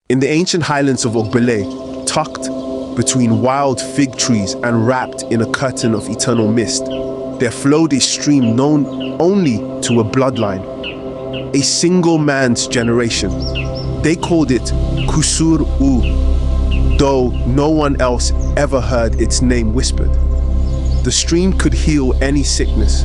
In the ancient highlands of Ogbele, tucked between wild fig trees and wrapped in a curtain of eternal mist, there flowed a stream known only to a bloodline, a single man's generation. They called it Kùsùrù, though no one else ever heard its name whispered. The stream could heal any sickness,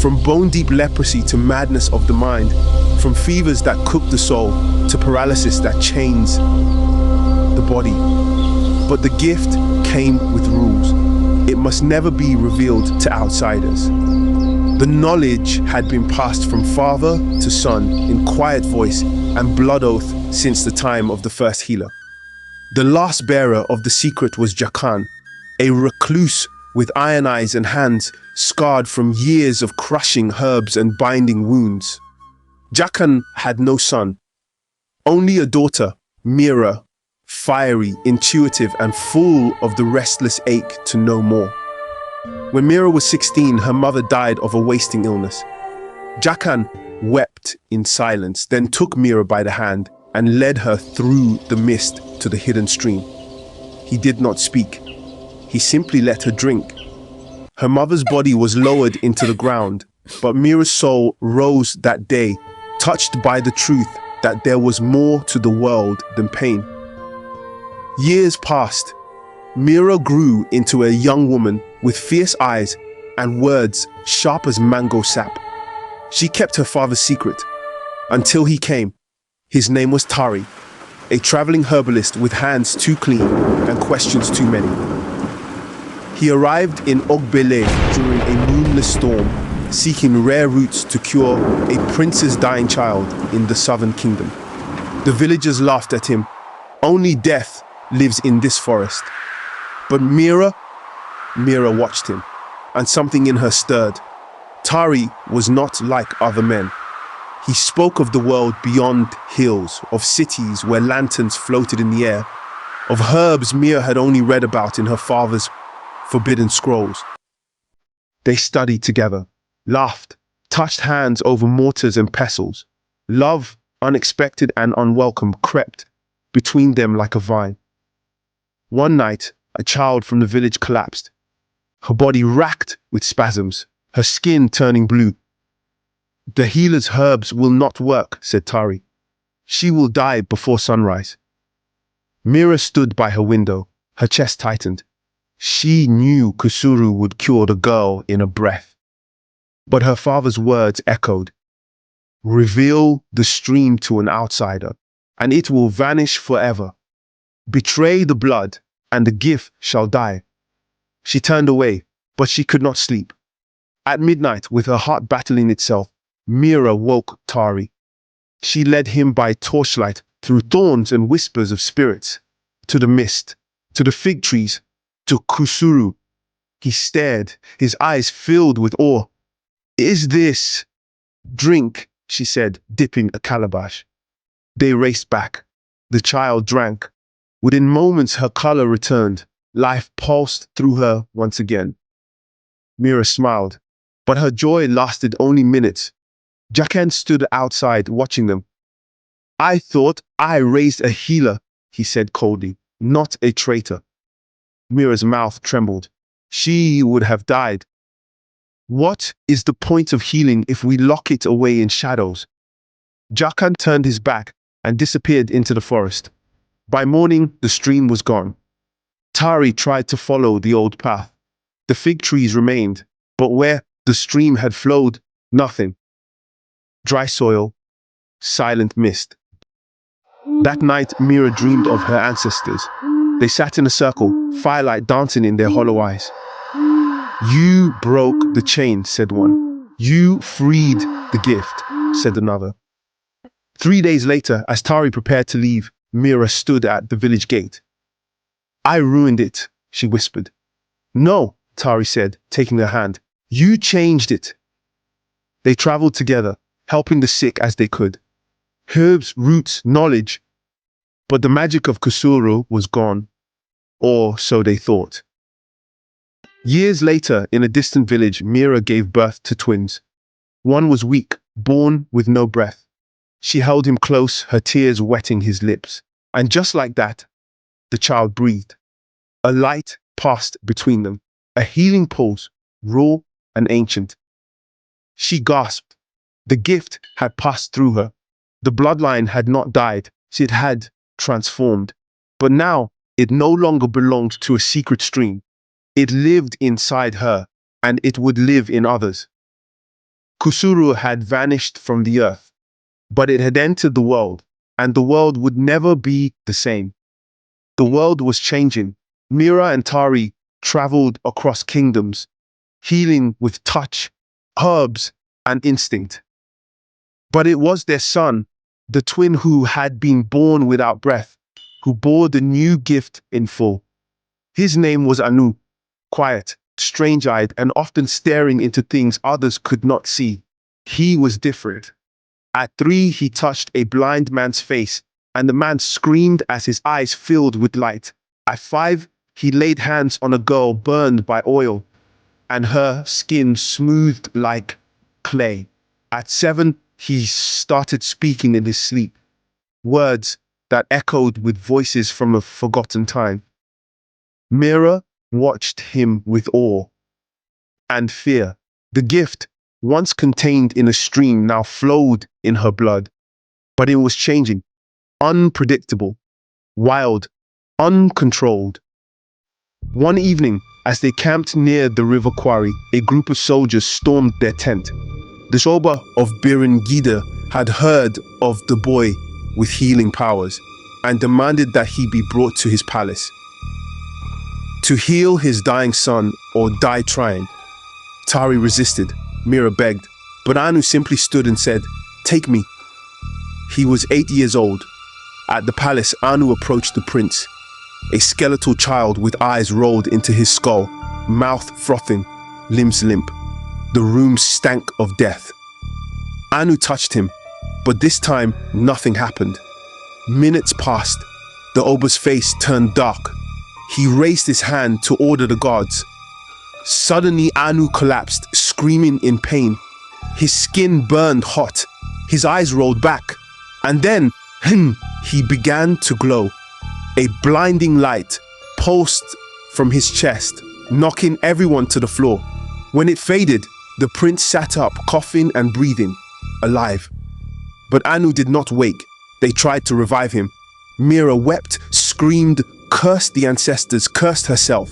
from bone-deep leprosy to madness of the mind, from fevers that cook the soul to paralysis that chains the body. But the gift came with rules. It must never be revealed to outsiders. The knowledge had been passed from father to son in quiet voice and blood oath since the time of the first healer. The last bearer of the secret was Jakan, a recluse with iron eyes and hands scarred from years of crushing herbs and binding wounds. Jakan had no son, only a daughter, Mira, fiery, intuitive, and full of the restless ache to know more. When Mira was 16, her mother died of a wasting illness. Jakan wept in silence, then took Mira by the hand and led her through the mist to the hidden stream. He did not speak. He simply let her drink. Her mother's body was lowered into the ground, but Mira's soul rose that day, touched by the truth that there was more to the world than pain. Years passed. Mira grew into a young woman with fierce eyes and words sharp as mango sap. She kept her father's secret until he came. His name was Tari, a traveling herbalist with hands too clean and questions too many. He arrived in Ogbele during a moonless storm, seeking rare roots to cure a prince's dying child in the southern kingdom. The villagers laughed at him. Only death lives in this forest. But Mira watched him, and something in her stirred. Tari was not like other men. He spoke of the world beyond hills, of cities where lanterns floated in the air, of herbs Mira had only read about in her father's forbidden scrolls. They studied together, laughed, touched hands over mortars and pestles. Love, unexpected and unwelcome, crept between them like a vine. One night, a child from the village collapsed, her body racked with spasms, her skin turning blue. "The healer's herbs will not work," said Tari. "She will die before sunrise." Mira stood by her window, her chest tightened. She knew Kùsùrù would cure the girl in a breath. But her father's words echoed. "Reveal the stream to an outsider, and it will vanish forever. Betray the blood, and the gift shall die." She turned away, but she could not sleep. At midnight, with her heart battling itself, Mira woke Tari. She led him by torchlight through thorns and whispers of spirits, to the mist, to the fig trees, to Kùsùrù. He stared, his eyes filled with awe. "Is this?" "Drink," she said, dipping a calabash. They raced back. The child drank. Within moments, her color returned. Life pulsed through her once again. Mira smiled, but her joy lasted only minutes. Jakan stood outside watching them. "I thought I raised a healer," he said coldly, "not a traitor." Mira's mouth trembled. She would have died. "What is the point of healing if we lock it away in shadows?" Jakan turned his back and disappeared into the forest. By morning, the stream was gone. Tari tried to follow the old path. The fig trees remained, but where the stream had flowed, nothing. Dry soil, silent mist. That night, Mira dreamed of her ancestors. They sat in a circle, firelight dancing in their hollow eyes. "You broke the chain," said one. "You freed the gift," said another. 3 days later, as Tari prepared to leave, Mira stood at the village gate. "I ruined it," she whispered. "No," Tari said, taking her hand. "You changed it." They traveled together, helping the sick as they could. Herbs, roots, knowledge. But the magic of Kùsùrù was gone. Or so they thought. Years later, in a distant village, Mira gave birth to twins. One was weak, born with no breath. She held him close, her tears wetting his lips. And just like that, the child breathed. A light passed between them, a healing pulse, raw and ancient. She gasped. The gift had passed through her. The bloodline had not died, it had transformed. But now it no longer belonged to a secret stream. It lived inside her, and it would live in others. Kùsùrù had vanished from the earth, but it had entered the world, and the world would never be the same. The world was changing. Mira and Tari traveled across kingdoms, healing with touch, herbs, and instinct. But it was their son, the twin who had been born without breath, who bore the new gift in full. His name was Anu, quiet, strange-eyed, and often staring into things others could not see. He was different. At 3, he touched a blind man's face, and the man screamed as his eyes filled with light. At 5, he laid hands on a girl burned by oil, and her skin smoothed like clay. At 7, he started speaking in his sleep, words that echoed with voices from a forgotten time. Mira watched him with awe and fear. The gift, once contained in a stream, now flowed in her blood. But it was changing, unpredictable, wild, uncontrolled. One evening, as they camped near the river quarry, a group of soldiers stormed their tent. The Shoba of Birengida had heard of the boy with healing powers and demanded that he be brought to his palace to heal his dying son or die trying. Tari resisted. Mira begged, but Anu simply stood and said, "Take me." He was 8 years old. At the palace, Anu approached the prince, a skeletal child with eyes rolled into his skull, mouth frothing, limbs limp. The room stank of death. Anu touched him, but this time nothing happened. Minutes passed. The Oba's face turned dark. He raised his hand to order the guards. Suddenly, Anu collapsed, screaming in pain. His skin burned hot. His eyes rolled back. And then, he began to glow. A blinding light pulsed from his chest, knocking everyone to the floor. When it faded, the prince sat up, coughing and breathing, alive. But Anu did not wake. They tried to revive him. Mira wept, screamed, cursed the ancestors, cursed herself.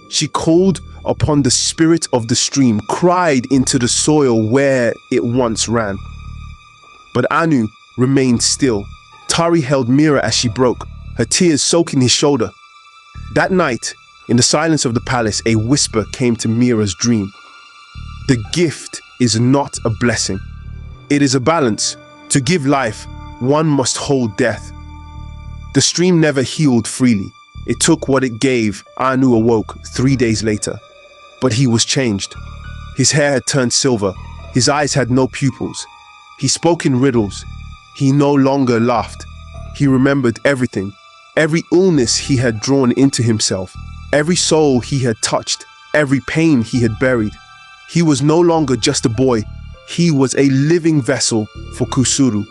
She called upon the spirit of the stream, cried into the soil where it once ran. But Anu remained still. Tari held Mira as she broke, her tears soaking his shoulder. That night, in the silence of the palace, a whisper came to Mira's dream. The gift is not a blessing. It is a balance. To give life, one must hold death. The stream never healed freely. It took what it gave. Anu awoke 3 days later. But he was changed. His hair had turned silver. His eyes had no pupils. He spoke in riddles. He no longer laughed. He remembered everything. Every illness he had drawn into himself. Every soul he had touched. Every pain he had buried. He was no longer just a boy. He was a living vessel for Kùsùrù.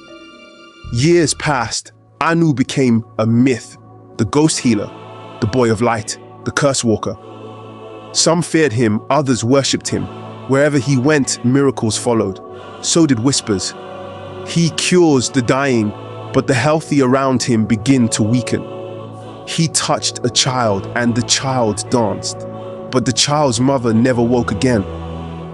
Years passed. Anu became a myth. The ghost healer, the boy of light, the curse walker. Some feared him, others worshipped him. Wherever he went, miracles followed. So did whispers. He cures the dying, but the healthy around him begin to weaken. He touched a child and the child danced, but the child's mother never woke again.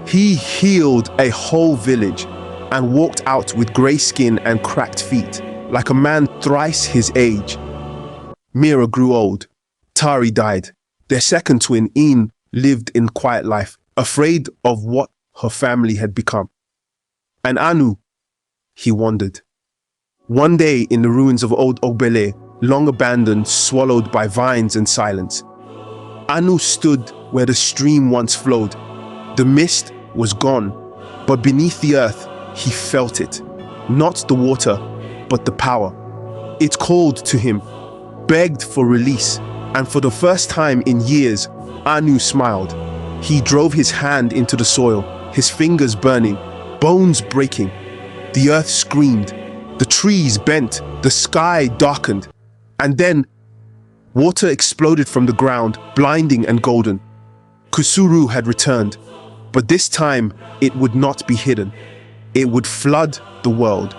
He healed a whole village and walked out with grey skin and cracked feet, like a man thrice his age. Mira grew old. Tari died. Their second twin, Een, lived in quiet life, afraid of what her family had become. And Anu, he wandered. One day in the ruins of old Ogbele, long abandoned, swallowed by vines and silence, Anu stood where the stream once flowed. The mist was gone, but beneath the earth, he felt it. Not the water, but the power. It called to him, begged for release, and for the first time in years, Anu smiled. He drove his hand into the soil, his fingers burning, bones breaking. The earth screamed, the trees bent, the sky darkened. And then, water exploded from the ground, blinding and golden. Kùsùrù had returned, but this time it would not be hidden. It would flood the world.